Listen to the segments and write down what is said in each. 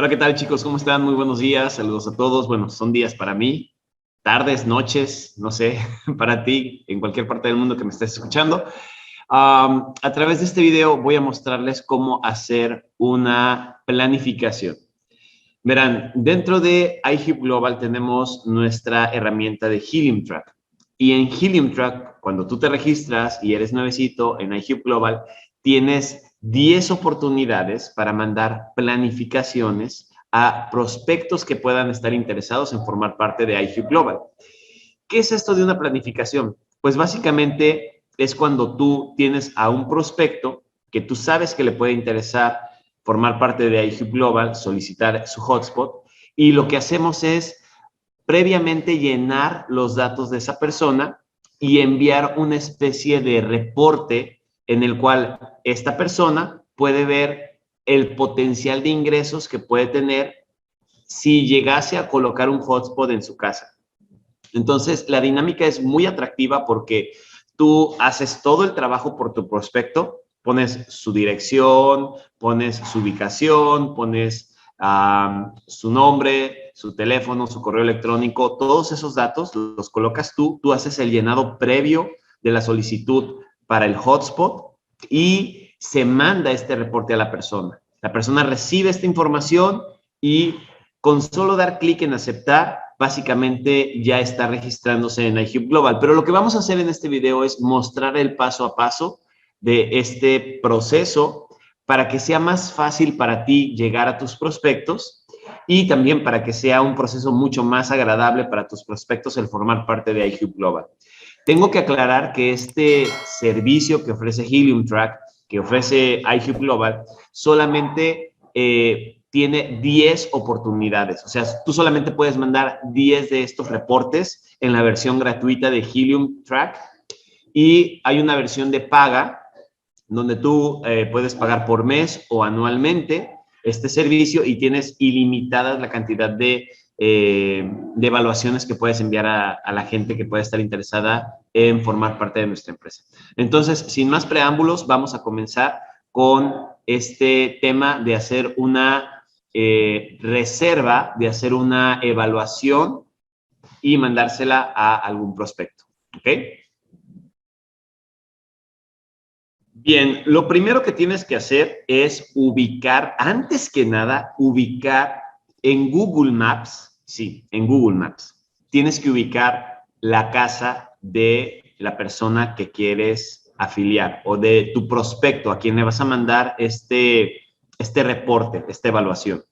Hola, ¿qué tal, chicos? ¿Cómo están? Muy buenos días. Saludos a todos. Bueno, son días para mí, tardes, noches, no sé, para ti, en cualquier parte del mundo que me estés escuchando. A través de este video voy a mostrarles cómo hacer una planificación. Verán, dentro de iHub Global tenemos nuestra herramienta de Helium Track. Y en Helium Track, cuando tú te registras y eres nuevecito en iHub Global, tienes 10 oportunidades para mandar planificaciones a prospectos que puedan estar interesados en formar parte de iHub Global. ¿Qué es esto de una planificación? Pues básicamente es cuando tú tienes a un prospecto que tú sabes que le puede interesar formar parte de iHub Global, solicitar su hotspot, y lo que hacemos es previamente llenar los datos de esa persona y enviar una especie de reporte en el cual esta persona puede ver el potencial de ingresos que puede tener si llegase a colocar un hotspot en su casa. Entonces, la dinámica es muy atractiva porque tú haces todo el trabajo por tu prospecto, pones su dirección, pones su ubicación, pones su nombre, su teléfono, su correo electrónico, todos esos datos los colocas tú haces el llenado previo de la solicitud para el hotspot y se manda este reporte a la persona. La persona recibe esta información y con solo dar clic en aceptar, básicamente ya está registrándose en iHub Global. Pero lo que vamos a hacer en este video es mostrar el paso a paso de este proceso para que sea más fácil para ti llegar a tus prospectos y también para que sea un proceso mucho más agradable para tus prospectos el formar parte de iHub Global. Tengo que aclarar que este servicio que ofrece Helium Track, que ofrece iHub Global, solamente tiene 10 oportunidades. O sea, tú solamente puedes mandar 10 de estos reportes en la versión gratuita de Helium Track y hay una versión de paga donde tú puedes pagar por mes o anualmente este servicio y tienes ilimitada la cantidad de evaluaciones que puedes enviar a la gente que pueda estar interesada en formar parte de nuestra empresa. Entonces, sin más preámbulos, vamos a comenzar con este tema de hacer una reserva, de hacer una evaluación y mandársela a algún prospecto. ¿Ok? Bien, lo primero que tienes que hacer es ubicar, antes que nada, ubicar en Google Maps, sí, en Google Maps, tienes que ubicar la casa de la persona que quieres afiliar o de tu prospecto a quien le vas a mandar este reporte, esta evaluación.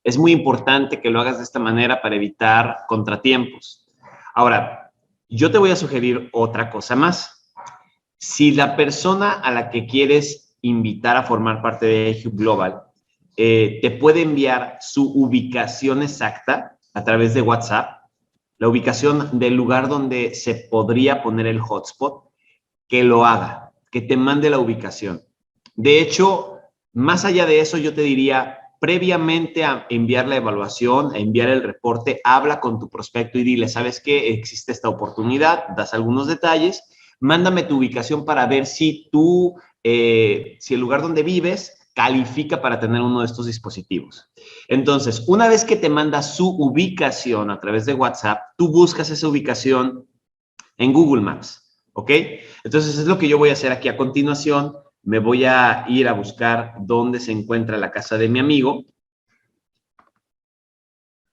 Es muy importante que lo hagas de esta manera para evitar contratiempos. Ahora, yo te voy a sugerir otra cosa más. Si la persona a la que quieres invitar a formar parte de iHub Global te puede enviar su ubicación exacta a través de WhatsApp, la ubicación del lugar donde se podría poner el hotspot, que lo haga, que te mande la ubicación. De hecho, más allá de eso, yo te diría, previamente a enviar la evaluación, a enviar el reporte, habla con tu prospecto y dile, ¿sabes qué? Existe esta oportunidad, das algunos detalles, mándame tu ubicación para ver si tú, si el lugar donde vives califica para tener uno de estos dispositivos. Entonces, una vez que te manda su ubicación a través de WhatsApp, tú buscas esa ubicación en Google Maps. ¿Ok? Entonces, es lo que yo voy a hacer aquí a continuación. Me voy a ir a buscar dónde se encuentra la casa de mi amigo.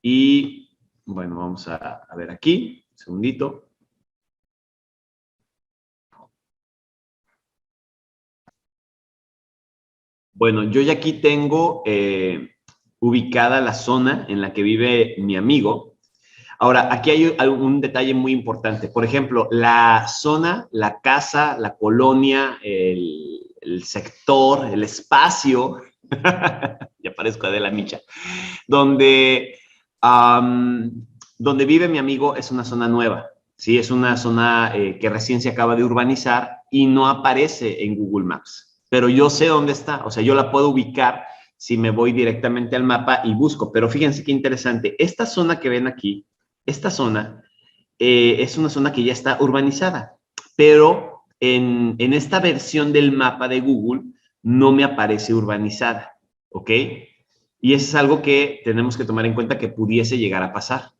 Y, bueno, vamos a ver aquí. Un segundito. Bueno, yo ya aquí tengo ubicada la zona en la que vive mi amigo. Ahora, aquí hay un detalle muy importante. Por ejemplo, la zona, la casa, la colonia, el sector, el espacio, ya parezco Adela Micha, donde, donde vive mi amigo es una zona nueva, ¿sí? Es una zona que recién se acaba de urbanizar y no aparece en Google Maps. Pero yo sé dónde está, o sea, yo la puedo ubicar si me voy directamente al mapa y busco. Pero fíjense qué interesante. Esta zona que ven aquí, esta zona es una zona que ya está urbanizada, pero en esta versión del mapa de Google no me aparece urbanizada, ¿ok? Y eso es algo que tenemos que tomar en cuenta que pudiese llegar a pasar.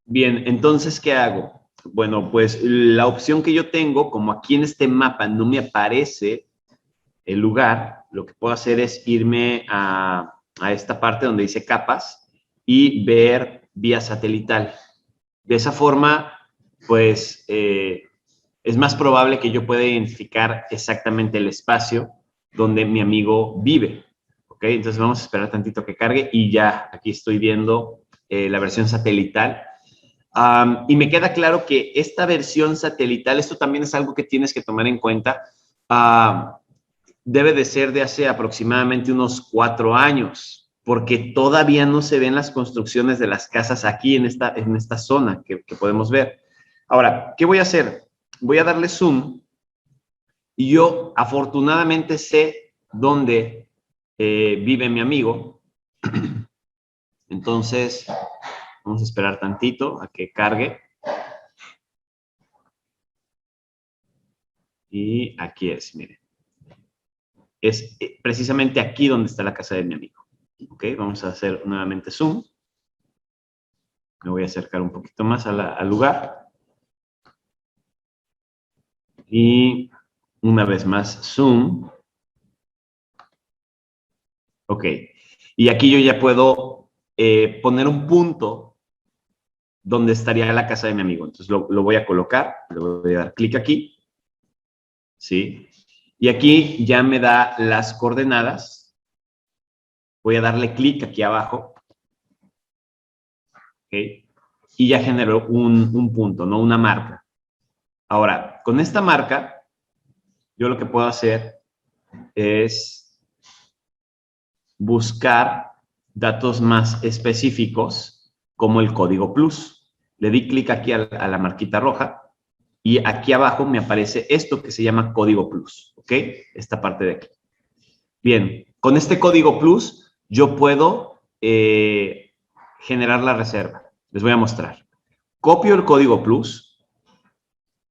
Bien, entonces, ¿qué hago? Bueno, pues la opción que yo tengo, como aquí en este mapa no me aparece el lugar, lo que puedo hacer es irme a esta parte donde dice capas y ver vía satelital. De esa forma, pues es más probable que yo pueda identificar exactamente el espacio donde mi amigo vive. ¿Ok? Entonces vamos a esperar tantito que cargue y ya aquí estoy viendo la versión satelital. Y me queda claro que esta versión satelital, esto también es algo que tienes que tomar en cuenta, debe de ser de hace aproximadamente unos 4 años, porque todavía no se ven las construcciones de las casas aquí en esta zona que podemos ver. Ahora, ¿qué voy a hacer? Voy a darle zoom y yo afortunadamente sé dónde vive mi amigo. Entonces, vamos a esperar tantito a que cargue. Y aquí es, miren. Es precisamente aquí donde está la casa de mi amigo. Ok, vamos a hacer nuevamente zoom. Me voy a acercar un poquito más al lugar. Y una vez más, zoom. Ok. Y aquí yo ya puedo poner un punto donde estaría la casa de mi amigo. Entonces lo voy a colocar, le voy a dar clic aquí. ¿Sí? Y aquí ya me da las coordenadas. Voy a darle clic aquí abajo. ¿Ok? Y ya generó un punto, ¿no? Una marca. Ahora, con esta marca, yo lo que puedo hacer es buscar datos más específicos como el código plus. Le di clic aquí a la marquita roja y aquí abajo me aparece esto que se llama código plus, ¿ok? Esta parte de aquí. Bien, con este código plus yo puedo generar la reserva. Les voy a mostrar. Copio el código plus,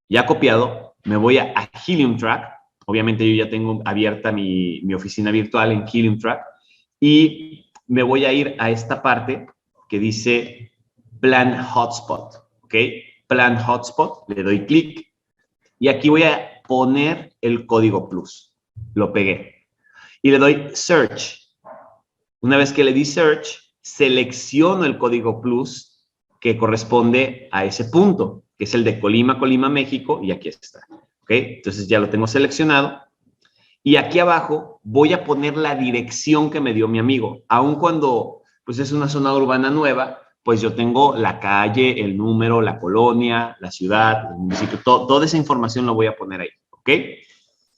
ya copiado, me voy a Helium Track. Obviamente yo ya tengo abierta mi oficina virtual en Helium Track y me voy a ir a esta parte que dice Plan Hotspot, ¿ok? Plan Hotspot, le doy clic y aquí voy a poner el código plus. Lo pegué y le doy Search. Una vez que le di Search, selecciono el código plus que corresponde a ese punto, que es el de Colima, Colima, México, y aquí está. ¿Ok? Entonces ya lo tengo seleccionado. Y aquí abajo voy a poner la dirección que me dio mi amigo. Aun cuando pues, es una zona urbana nueva, pues yo tengo la calle, el número, la colonia, la ciudad, el municipio, toda esa información lo voy a poner ahí. ¿Ok?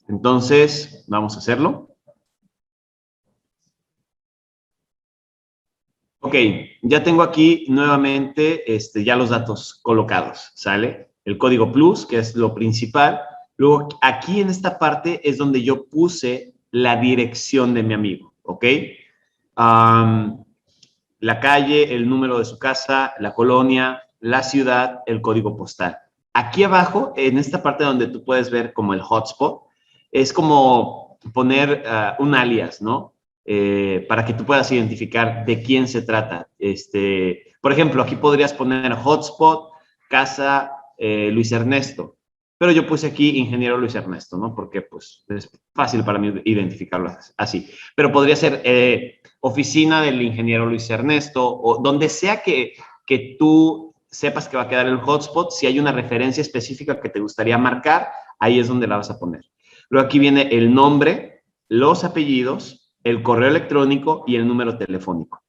Entonces, vamos a hacerlo. Ok, ya tengo aquí nuevamente ya los datos colocados, ¿sale? El código plus, que es lo principal. Luego, aquí en esta parte es donde yo puse la dirección de mi amigo, ¿ok? La calle, el número de su casa, la colonia, la ciudad, el código postal. Aquí abajo, en esta parte donde tú puedes ver como el hotspot, es como poner un alias, ¿no? Para que tú puedas identificar de quién se trata. Por ejemplo, aquí podrías poner hotspot, casa Luis Ernesto, pero yo puse aquí ingeniero Luis Ernesto, ¿no? Porque pues es fácil para mí identificarlo así. Pero podría ser oficina del ingeniero Luis Ernesto o donde sea que tú sepas que va a quedar el hotspot, si hay una referencia específica que te gustaría marcar, ahí es donde la vas a poner. Luego aquí viene el nombre, los apellidos, el correo electrónico y el número telefónico.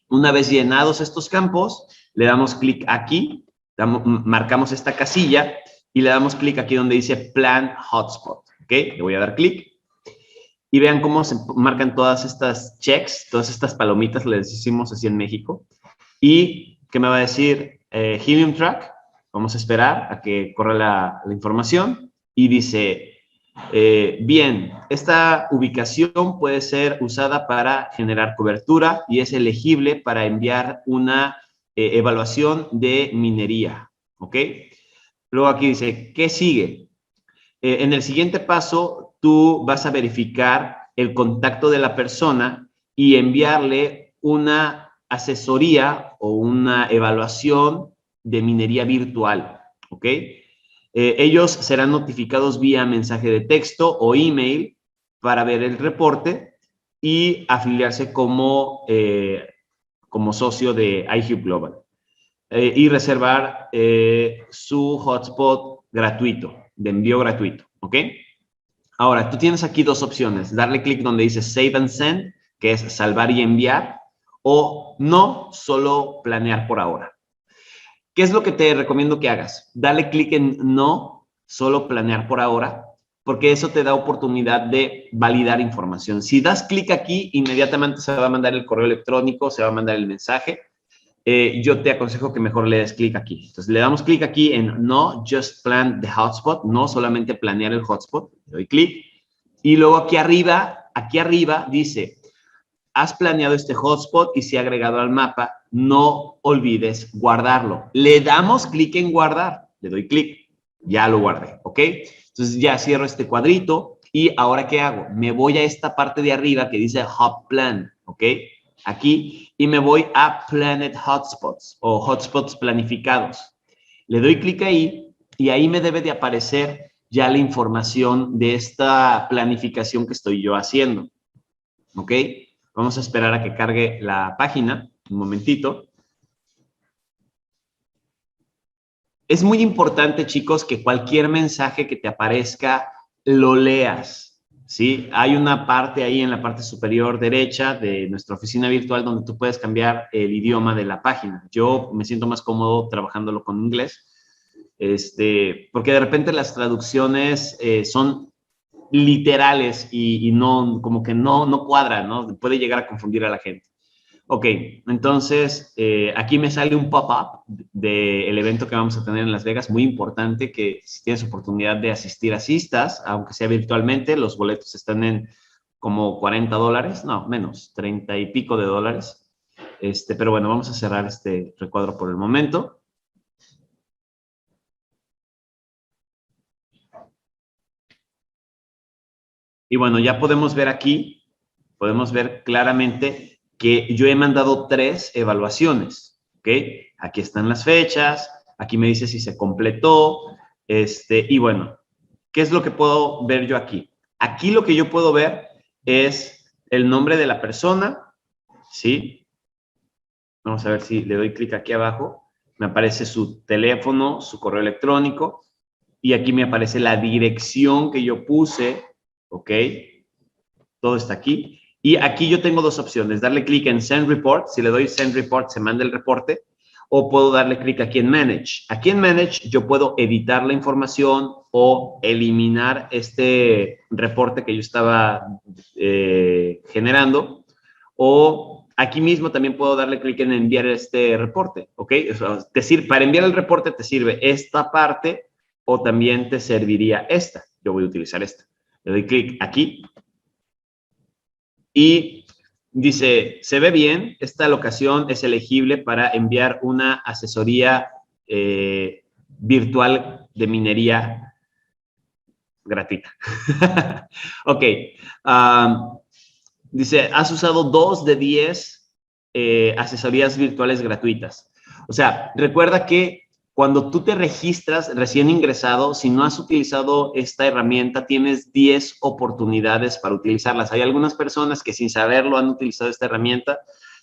Una vez llenados estos campos, le damos clic aquí, marcamos esta casilla y le damos clic aquí donde dice Plan Hotspot. ¿Ok? Le voy a dar clic y vean cómo se marcan todas estas checks, todas estas palomitas, les decimos así en México. Y ¿qué me va a decir? Helium Track. Vamos a esperar a que corra la información y dice, bien, esta ubicación puede ser usada para generar cobertura y es elegible para enviar una evaluación de minería, ¿ok? Luego aquí dice, ¿qué sigue? En el siguiente paso, tú vas a verificar el contacto de la persona y enviarle una asesoría o una evaluación de minería virtual, ¿ok? Ellos serán notificados vía mensaje de texto o email para ver el reporte y afiliarse como socio de iHub Global y reservar su hotspot gratuito, de envío gratuito, ¿ok? Ahora, tú tienes aquí dos opciones. Darle clic donde dice Save and Send, que es salvar y enviar, o no, solo planear por ahora. ¿Qué es lo que te recomiendo que hagas? Dale clic en no, solo planear por ahora, porque eso te da oportunidad de validar información. Si das clic aquí, inmediatamente se va a mandar el correo electrónico, se va a mandar el mensaje. Yo te aconsejo que mejor le des clic aquí. Entonces, le damos clic aquí en no, just plan the hotspot, no solamente planear el hotspot. Le doy clic. Y luego aquí arriba dice, has planeado este hotspot y se ha agregado al mapa, no olvides guardarlo. Le damos clic en guardar, le doy clic, ya lo guardé, ¿ok? Entonces ya cierro este cuadrito y ahora ¿qué hago? Me voy a esta parte de arriba que dice Hot Plan, ¿ok? Aquí y me voy a Planet Hotspots o Hotspots planificados. Le doy clic ahí y ahí me debe de aparecer ya la información de esta planificación que estoy yo haciendo, ¿ok? Vamos a esperar a que cargue la página, un momentito. Es muy importante, chicos, que cualquier mensaje que te aparezca lo leas, ¿sí? Hay una parte ahí en la parte superior derecha de nuestra oficina virtual donde tú puedes cambiar el idioma de la página. Yo me siento más cómodo trabajándolo con inglés, porque de repente las traducciones son literales y no, como que no cuadran, ¿no? Puede llegar a confundir a la gente. Ok, entonces aquí me sale un pop-up del evento que vamos a tener en Las Vegas, muy importante que si tienes oportunidad de asistir, asistas, aunque sea virtualmente, los boletos están en como $40, no, menos, 30 y pico de dólares. Pero bueno, vamos a cerrar este recuadro por el momento. Y bueno, ya podemos ver aquí, podemos ver claramente que yo he mandado 3 evaluaciones, ¿ok? Aquí están las fechas, aquí me dice si se completó, y bueno, ¿qué es lo que puedo ver yo aquí? Aquí lo que yo puedo ver es el nombre de la persona, ¿sí? Vamos a ver si le doy clic aquí abajo, me aparece su teléfono, su correo electrónico, y aquí me aparece la dirección que yo puse, ¿ok? Todo está aquí. Y aquí yo tengo dos opciones, darle clic en Send Report, si le doy Send Report se manda el reporte, o puedo darle clic aquí en Manage. Aquí en Manage yo puedo editar la información o eliminar este reporte que yo estaba generando, o aquí mismo también puedo darle clic en enviar este reporte, ¿ok? O sea, para enviar el reporte te sirve esta parte o también te serviría esta. Yo voy a utilizar esta. Le doy clic aquí y dice, se ve bien, esta locación es elegible para enviar una asesoría virtual de minería gratuita. Ok. Dice, has usado 2 de 10 asesorías virtuales gratuitas. O sea, recuerda que cuando tú te registras recién ingresado, si no has utilizado esta herramienta, tienes 10 oportunidades para utilizarlas. Hay algunas personas que sin saberlo han utilizado esta herramienta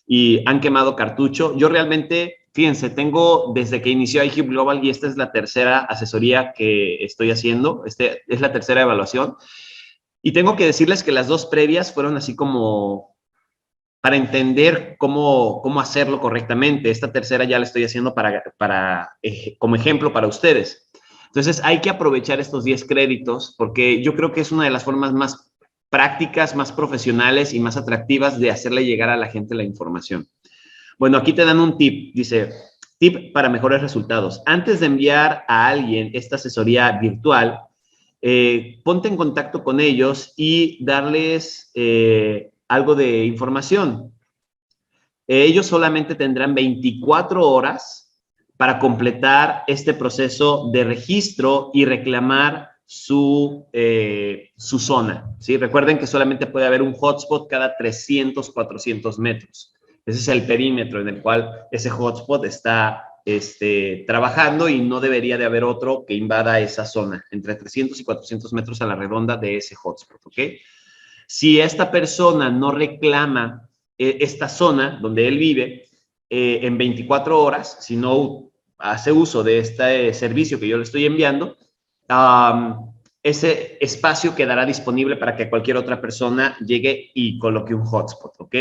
y han quemado cartucho. Yo realmente, fíjense, tengo desde que inició iHub Global y esta es la tercera asesoría que estoy haciendo. Es la tercera evaluación. Y tengo que decirles que las 2 previas fueron así como para entender cómo hacerlo correctamente. Esta tercera ya la estoy haciendo como ejemplo para ustedes. Entonces, hay que aprovechar estos 10 créditos porque yo creo que es una de las formas más prácticas, más profesionales y más atractivas de hacerle llegar a la gente la información. Bueno, aquí te dan un tip. Dice, tip para mejores resultados. Antes de enviar a alguien esta asesoría virtual, ponte en contacto con ellos y darles algo de información. Ellos solamente tendrán 24 horas para completar este proceso de registro y reclamar su zona, ¿sí? Recuerden que solamente puede haber un hotspot cada 300, 400 metros. Ese es el perímetro en el cual ese hotspot está trabajando y no debería de haber otro que invada esa zona, entre 300 y 400 metros a la redonda de ese hotspot, ¿ok? Si esta persona no reclama esta zona donde él vive en 24 horas, si no hace uso de este servicio que yo le estoy enviando, ese espacio quedará disponible para que cualquier otra persona llegue y coloque un hotspot, ¿ok?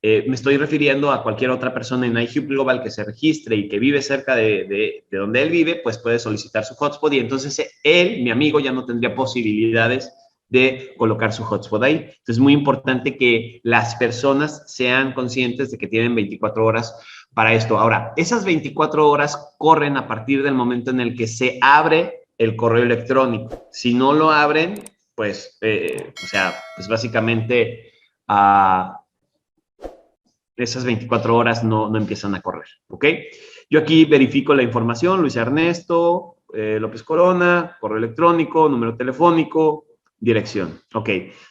Me estoy refiriendo a cualquier otra persona en iHub Global que se registre y que vive cerca de donde él vive, pues puede solicitar su hotspot y entonces él, mi amigo, ya no tendría posibilidades de colocar su hotspot ahí. Entonces, es muy importante que las personas sean conscientes de que tienen 24 horas para esto. Ahora, esas 24 horas corren a partir del momento en el que se abre el correo electrónico. Si no lo abren, pues, pues básicamente esas 24 horas no empiezan a correr, ¿ok? Yo aquí verifico la información, Luis Ernesto, López Corona, correo electrónico, número telefónico, dirección, ¿ok?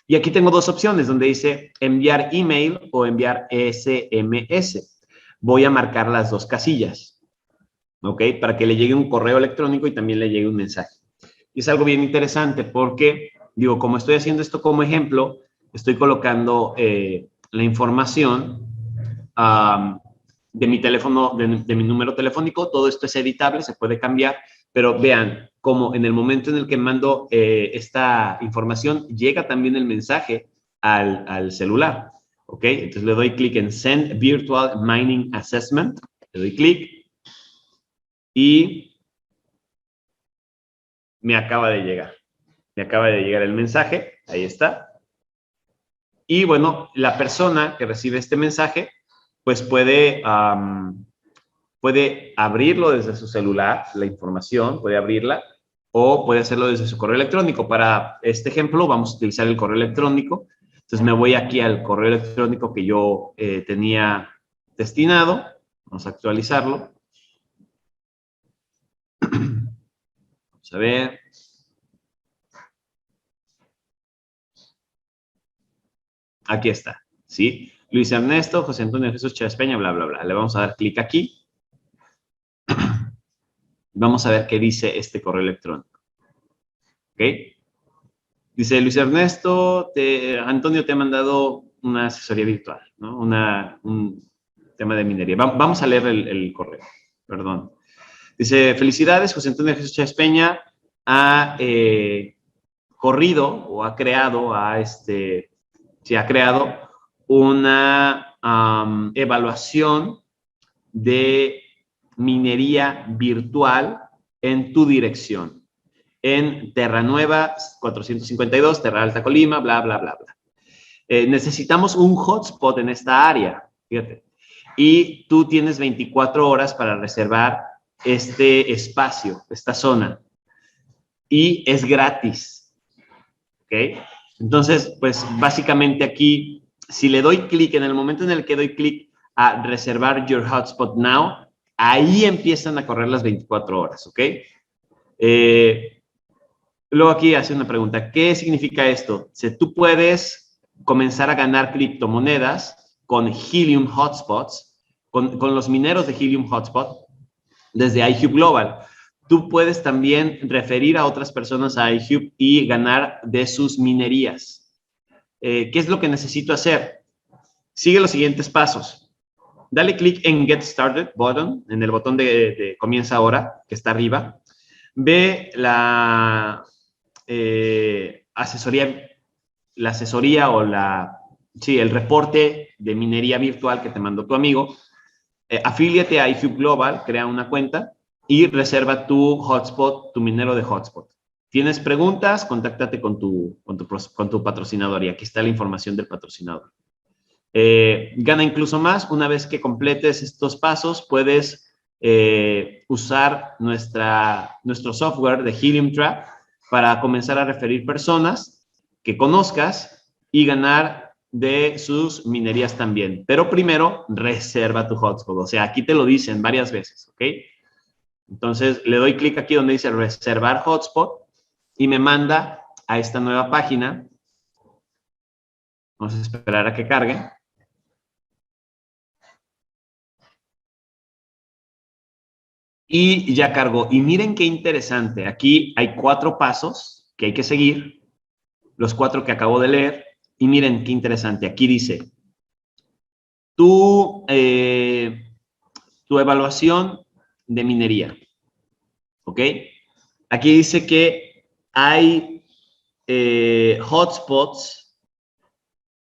Y aquí tengo dos opciones donde dice enviar email o enviar SMS. Voy a marcar las dos casillas, ¿ok? Para que le llegue un correo electrónico y también le llegue un mensaje. Y es algo bien interesante porque, digo, como estoy haciendo esto como ejemplo, estoy colocando la información de mi teléfono, de mi número telefónico. Todo esto es editable, se puede cambiar, pero vean cómo en el momento en el que mando esta información, llega también el mensaje al celular, ¿ok? Entonces le doy clic en Send Virtual Mining Assessment, le doy clic y me acaba de llegar. Me acaba de llegar el mensaje, ahí está. Y bueno, la persona que recibe este mensaje, pues puede abrirlo desde su celular, la información, puede abrirla, o puede hacerlo desde su correo electrónico. Para este ejemplo, vamos a utilizar el correo electrónico. Entonces, me voy aquí al correo electrónico que yo tenía destinado. Vamos a actualizarlo. Vamos a ver. Aquí está, ¿sí? Luis Ernesto, José Antonio Jesús Chávez Peña, bla, bla, bla. Le vamos a dar clic aquí. Vamos a ver qué dice este correo electrónico. ¿Ok? Dice Luis Ernesto, Antonio te ha mandado una asesoría virtual, ¿no? Un tema de minería. Vamos a leer el correo, perdón. Dice, felicidades, José Antonio Jesús Chávez Peña ha corrido o ha creado, ha creado una evaluación de minería virtual en tu dirección, en Terra Nueva 452, Terra Alta Colima, bla, bla, bla, bla. Necesitamos un hotspot en esta área, fíjate. Y tú tienes 24 horas para reservar este espacio, esta zona. Y es gratis, ¿ok? Entonces, pues básicamente aquí, si le doy clic, en el momento en el que doy clic a reservar your hotspot now, ahí empiezan a correr las 24 horas, ¿ok? Luego aquí hace una pregunta, ¿qué significa esto? Si tú puedes comenzar a ganar criptomonedas con Helium Hotspots, con los mineros de Helium Hotspot, desde iHub Global. Tú puedes también referir a otras personas a iHub y ganar de sus minerías. ¿Qué es lo que necesito hacer? Sigue los siguientes pasos. Dale clic en Get Started button, en el botón de Comienza ahora, que está arriba. Ve la asesoría o el reporte de minería virtual que te mandó tu amigo. Afíliate a iHub Global, crea una cuenta y reserva tu hotspot, tu minero de hotspot. ¿Tienes preguntas? Contáctate con tu patrocinador y aquí está la información del patrocinador. Gana incluso más. Una vez que completes estos pasos, puedes usar nuestro software de Helium Trap para comenzar a referir personas que conozcas y ganar de sus minerías también. Pero primero, reserva tu hotspot. O sea, aquí te lo dicen varias veces, ¿ok? Entonces, le doy clic aquí donde dice reservar hotspot y me manda a esta nueva página. Vamos a esperar a que cargue. Y ya cargó. Y miren qué interesante. Aquí hay 4 pasos que hay que seguir. Los 4 que acabo de leer. Y miren qué interesante. Aquí dice, tu evaluación de minería. ¿Ok? Aquí dice que hay hotspots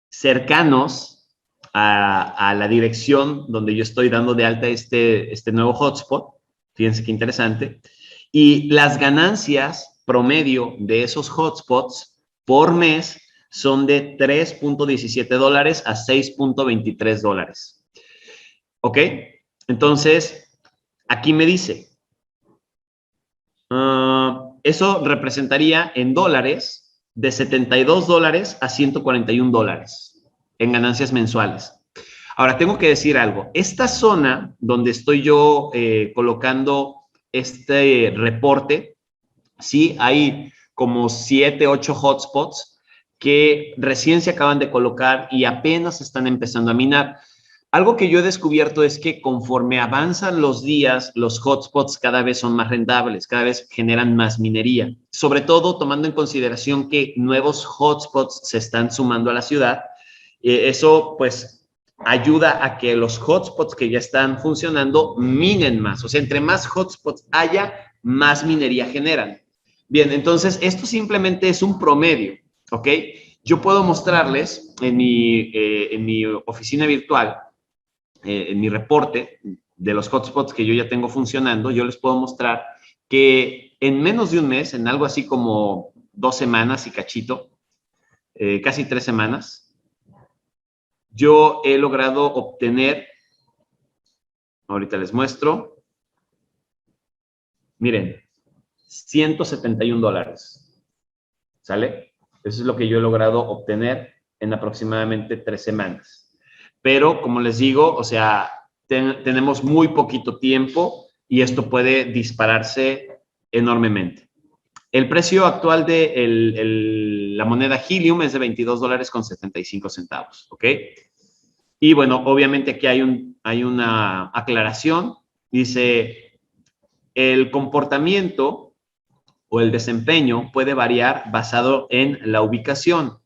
cercanos a la dirección donde yo estoy dando de alta este nuevo hotspot. Fíjense qué interesante. Y las ganancias promedio de esos hotspots por mes son de $3.17 a $6.23. ¿Ok? Entonces, aquí me dice, eso representaría en dólares de $72 a $141 en ganancias mensuales. Ahora, tengo que decir algo. Esta zona donde estoy yo colocando este reporte, sí, hay como 7, 8 hotspots que recién se acaban de colocar y apenas están empezando a minar. Algo que yo he descubierto es que conforme avanzan los días, los hotspots cada vez son más rentables, cada vez generan más minería, sobre todo tomando en consideración que nuevos hotspots se están sumando a la ciudad. Eso pues ayuda a que los hotspots que ya están funcionando minen más. O sea, entre más hotspots haya, más minería generan. Bien, entonces esto simplemente es un promedio, ¿ok? Yo puedo mostrarles en mi oficina virtual, en mi reporte de los hotspots que yo ya tengo funcionando, yo les puedo mostrar que en menos de un mes, en algo así como 2 semanas y cachito, casi 3 semanas, yo he logrado obtener, ahorita les muestro, miren, $171, ¿sale? Eso es lo que yo he logrado obtener en aproximadamente 3 semanas. Pero, como les digo, o sea, tenemos muy poquito tiempo y esto puede dispararse enormemente. El precio actual de la moneda Helium es de $22.75, ¿ok? Y bueno, obviamente aquí hay una aclaración. Dice, el comportamiento o el desempeño puede variar basado en la ubicación.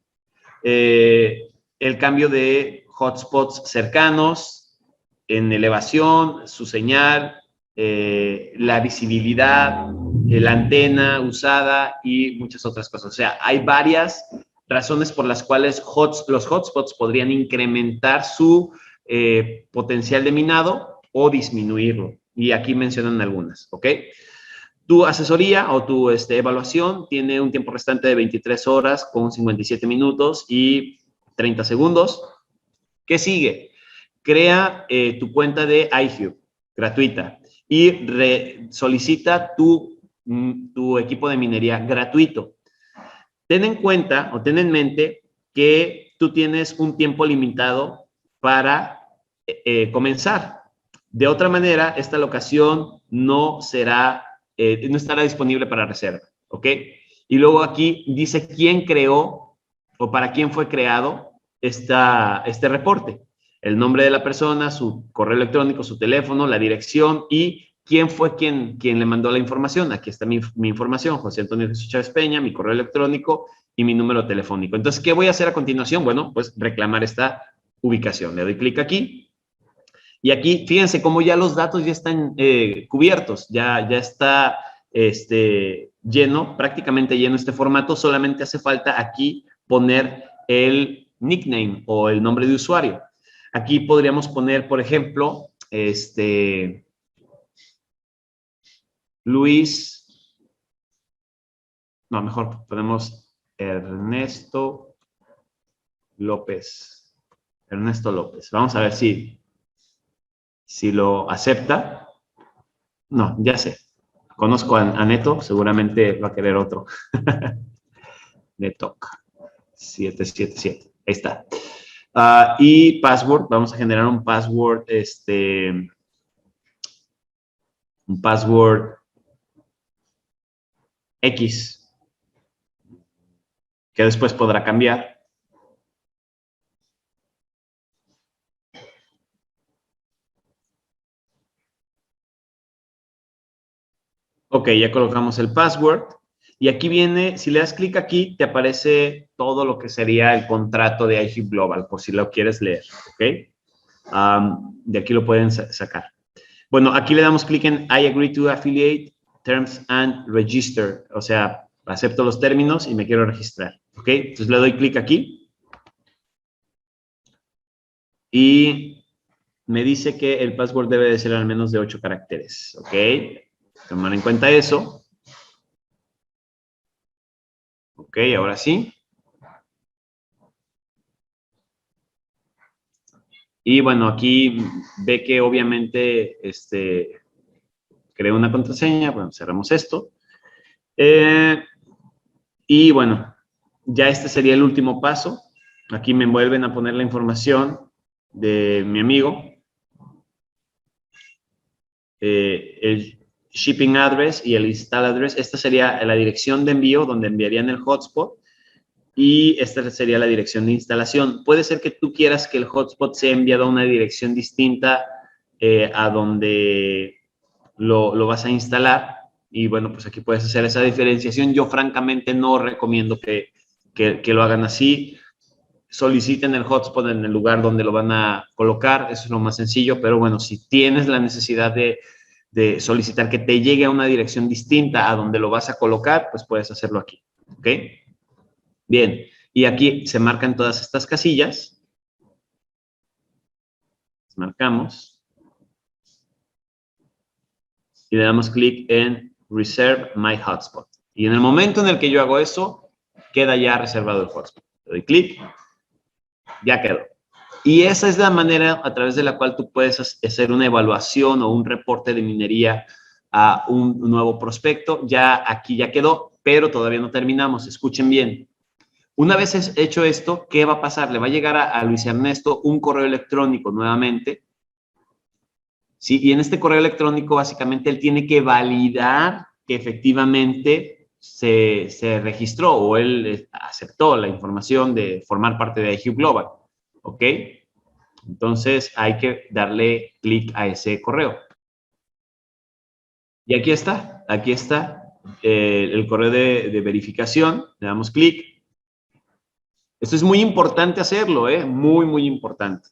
El cambio de hotspots cercanos, en elevación, su señal, la visibilidad, la antena usada y muchas otras cosas. O sea, hay varias razones por las cuales los hotspots podrían incrementar su potencial de minado o disminuirlo. Y aquí mencionan algunas, ¿ok? Tu asesoría o tu evaluación tiene un tiempo restante de 23 horas con 57 minutos y 30 segundos. ¿Qué sigue? Crea tu cuenta de iHub, gratuita, y solicita tu equipo de minería gratuito. Ten en cuenta o ten en mente que tú tienes un tiempo limitado para comenzar. De otra manera, esta locación no estará disponible para reserva, ¿ok? Y luego aquí dice quién creó o para quién fue creado este reporte. El nombre de la persona, su correo electrónico, su teléfono, la dirección y quién fue quien le mandó la información. Aquí está mi información, José Antonio Jesús Chávez Peña, mi correo electrónico y mi número telefónico. Entonces, ¿qué voy a hacer a continuación? Bueno, pues reclamar esta ubicación. Le doy clic aquí. Y aquí, fíjense cómo ya los datos ya están cubiertos, ya está lleno, prácticamente lleno este formato, solamente hace falta aquí poner el nickname o el nombre de usuario. Aquí podríamos poner, por ejemplo, Luis, no, mejor ponemos Ernesto López. Ernesto López. Vamos a ver si lo acepta. No, ya sé. Conozco a Neto, seguramente va a querer otro. Netok 777. Ahí está. Y password, vamos a generar un password, un password X. que después podrá cambiar. Ok, ya colocamos el password. Y aquí viene, si le das clic aquí, te aparece todo lo que sería el contrato de iHip Global, por si lo quieres leer, ¿ok? De aquí lo pueden sacar. Bueno, aquí le damos clic en I agree to affiliate terms and register. O sea, acepto los términos y me quiero registrar, ¿ok? Entonces le doy clic aquí. Y me dice que el password debe de ser al menos de 8 caracteres, ¿ok? Tomar en cuenta eso. Ok, ahora sí. Y bueno, aquí ve que obviamente creo una contraseña. Bueno, cerramos esto. Y bueno, ya este sería el último paso. Aquí me vuelven a poner la información de mi amigo. El shipping address y el install address. Esta sería la dirección de envío donde enviarían el hotspot. Y esta sería la dirección de instalación. Puede ser que tú quieras que el hotspot sea enviado a una dirección distinta a donde lo vas a instalar. Y bueno, pues aquí puedes hacer esa diferenciación. Yo francamente no recomiendo que lo hagan así. Soliciten el hotspot en el lugar donde lo van a colocar. Eso es lo más sencillo. Pero bueno, si tienes la necesidad de solicitar que te llegue a una dirección distinta a donde lo vas a colocar, pues puedes hacerlo aquí. ¿Ok? Bien, y aquí se marcan todas estas casillas. Marcamos. Y le damos clic en Reserve My Hotspot. Y en el momento en el que yo hago eso, queda ya reservado el hotspot. Le doy clic, ya quedó. Y esa es la manera a través de la cual tú puedes hacer una evaluación o un reporte de minería a un nuevo prospecto. Ya aquí ya quedó, pero todavía no terminamos. Escuchen bien. Una vez hecho esto, ¿qué va a pasar? Le va a llegar a Luis Ernesto un correo electrónico nuevamente. ¿Sí? Y en este correo electrónico, básicamente, él tiene que validar que efectivamente se registró o él aceptó la información de formar parte de iHub Global. ¿Ok? Entonces, hay que darle clic a ese correo. Y aquí está el correo de verificación. Le damos clic. Esto es muy importante hacerlo, muy, muy importante.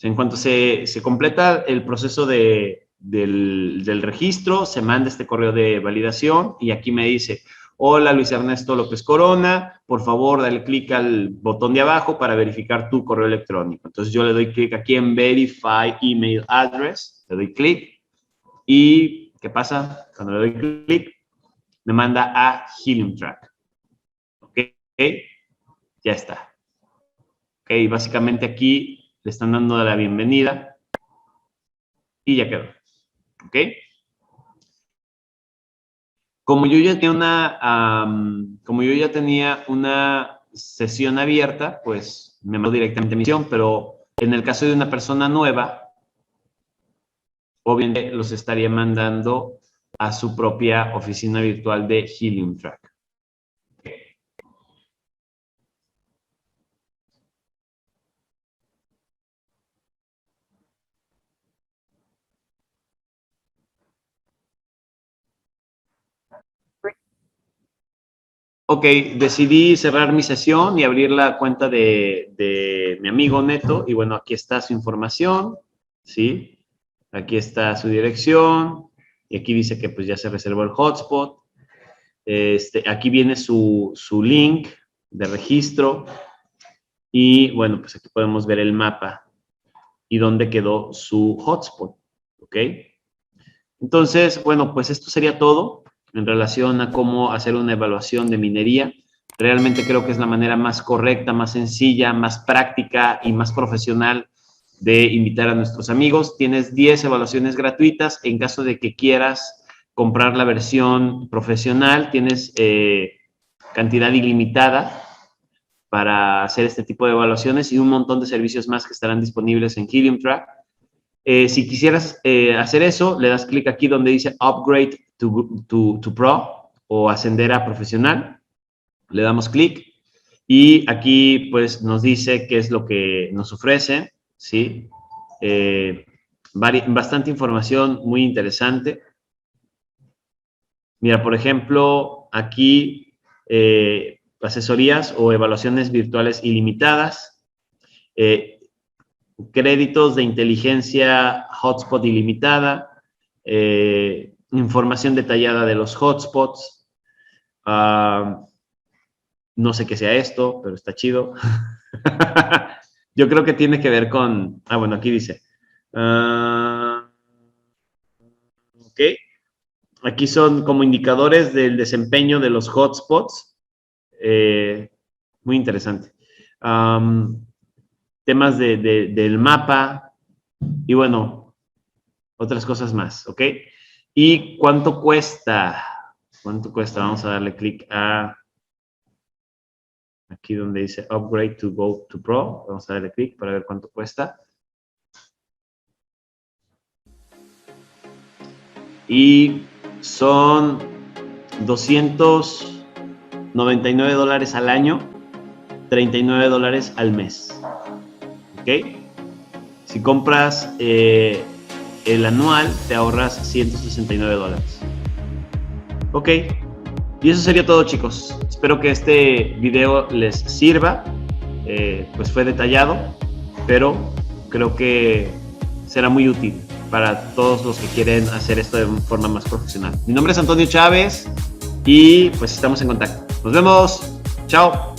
En cuanto se completa el proceso del registro, se manda este correo de validación y aquí me dice, hola Luis Ernesto López Corona, por favor dale clic al botón de abajo para verificar tu correo electrónico. Entonces yo le doy clic aquí en Verify Email Address, le doy clic y ¿qué pasa? Cuando le doy clic, me manda a Helium Track. ¿Ok? Ya está. Ok, básicamente aquí le están dando la bienvenida y ya quedó. ¿Ok? Como yo ya tenía una sesión abierta, pues me mandó directamente a misión, pero en el caso de una persona nueva, obviamente los estaría mandando a su propia oficina virtual de Helium Track. Ok, decidí cerrar mi sesión y abrir la cuenta de mi amigo Neto. Y bueno, aquí está su información, ¿sí? Aquí está su dirección. Y aquí dice que pues ya se reservó el hotspot. Aquí viene su link de registro. Y bueno, pues aquí podemos ver el mapa y dónde quedó su hotspot, ¿ok? Entonces, bueno, pues esto sería todo en relación a cómo hacer una evaluación de minería. Realmente creo que es la manera más correcta, más sencilla, más práctica y más profesional de invitar a nuestros amigos. Tienes 10 evaluaciones gratuitas. En caso de que quieras comprar la versión profesional, tienes cantidad ilimitada para hacer este tipo de evaluaciones y un montón de servicios más que estarán disponibles en Helium Track. Si quisieras hacer eso, le das clic aquí donde dice Upgrade to Pro o ascender a profesional. Le damos clic Y aquí pues nos dice qué es lo que nos ofrecen, ¿sí? Bastante información muy interesante. Mira, por ejemplo, aquí asesorías o evaluaciones virtuales ilimitadas, créditos de inteligencia hotspot ilimitada, información detallada de los hotspots. No sé qué sea esto, pero está chido. Yo creo que tiene que ver con... bueno, aquí dice. Ok. Aquí son como indicadores del desempeño de los hotspots. Muy interesante. Temas del mapa y bueno, otras cosas más, ¿ok? ¿Y cuánto cuesta? ¿Cuánto cuesta? Vamos a darle clic a aquí donde dice Upgrade to Go to Pro. Vamos a darle clic para ver cuánto cuesta. Y son $299 al año, $39 al mes. ¿Ok? Si compras el anual, te ahorras $169. Ok. Y eso sería todo, chicos. Espero que este video les sirva. Pues fue detallado, pero creo que será muy útil para todos los que quieren hacer esto de forma más profesional. Mi nombre es Antonio Chávez y pues estamos en contacto. Nos vemos. Chao.